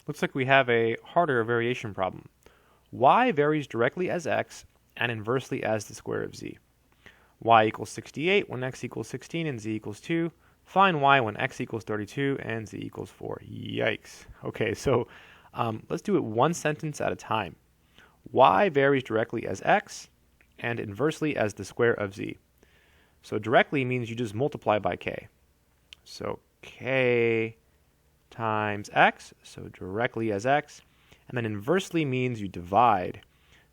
Looks like we have a harder variation problem. Y varies directly as x and inversely as the square of z. Y equals 68 when x equals 16 and z equals 2. Find y when x equals 32 and z equals 4. Yikes. Okay, so let's do it one sentence at a time. Y varies directly as x and inversely as the square of z. So directly means you just multiply by k. So k times x, so directly as x, and then inversely means you divide.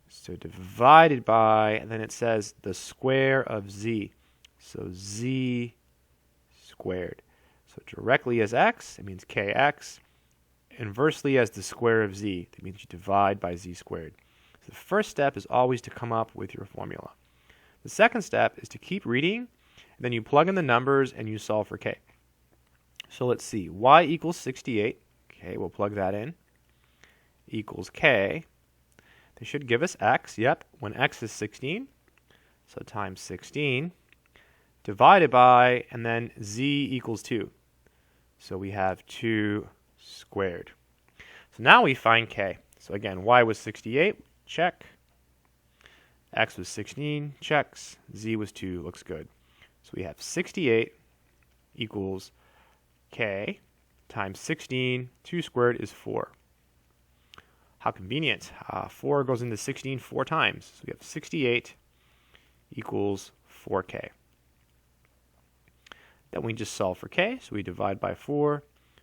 So divided by, and then it says the square of z, so z squared. So directly as x, it means kx. Inversely as the square of z, that means you divide by z squared. So the first step is always to come up with your formula. The second step is to keep reading, and then you plug in the numbers and you solve for k. So let's see, y equals 68, okay, we'll plug that in, equals k. They should give us x, yep, when x is 16, so times 16, divided by, and then z equals 2. So we have 2 squared. So now we find k. So again, y was 68, check. X was 16, checks. Z was 2, looks good. So we have 68 equals k times 16, 2 squared is 4. How convenient. 4 goes into 16 4 times. So we have 68 equals 4k. Then we just solve for k. So we divide by 4,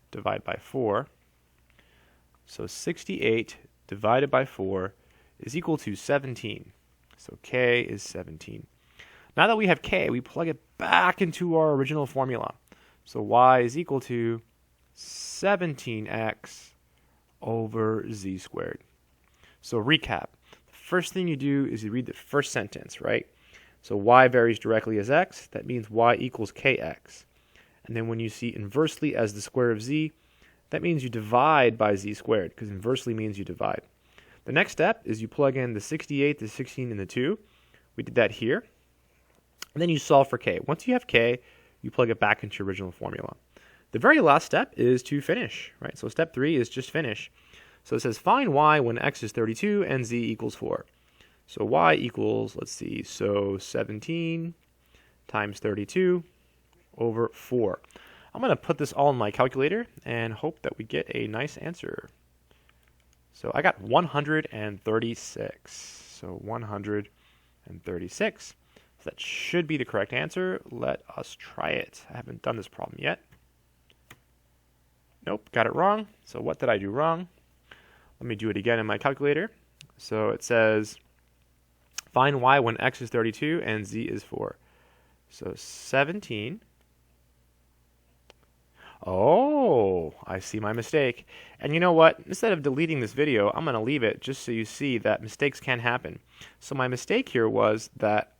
divide by 4. So 68 divided by 4 is equal to 17. So k is 17. Now that we have k, we plug it back into our original formula. So y is equal to 17x over z squared. So recap. The first thing you do is you read the first sentence, right? So y varies directly as x. That means y equals kx. And then when you see inversely as the square of z, that means you divide by z squared, because inversely means you divide. The next step is you plug in the 68, the 16, and the 2. We did that here. And then you solve for k. Once you have k, you plug it back into your original formula. The very last step is to finish, right? So step 3 is just finish. So it says find y when x is 32 and z equals 4. So y equals, let's see, so 17 times 32 over 4. I'm going to put this all in my calculator and hope that we get a nice answer. So I got 136. So 136. So that should be the correct answer. Let us try it. I haven't done this problem yet. Nope, got it wrong. So what did I do wrong? Let me do it again in my calculator. So it says find y when x is 32 and z is 4. So 17. Oh, I see my mistake. And you know what? Instead of deleting this video, I'm going to leave it just so you see that mistakes can happen. So my mistake here was that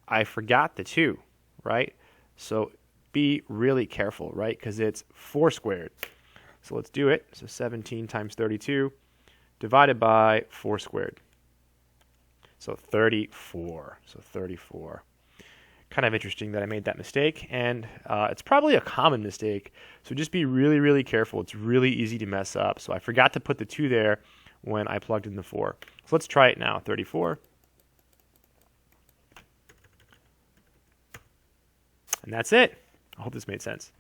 I forgot the 2, right? So be really careful, right? Because it's 4 squared. So let's do it. So 17 times 32 divided by 4 squared. So 34. So 34. Kind of interesting that I made that mistake, and it's probably a common mistake, so just be really, really careful. It's really easy to mess up. So I forgot to put the 2 there when I plugged in the 4. So let's try it now. 34. And that's it. I hope this made sense.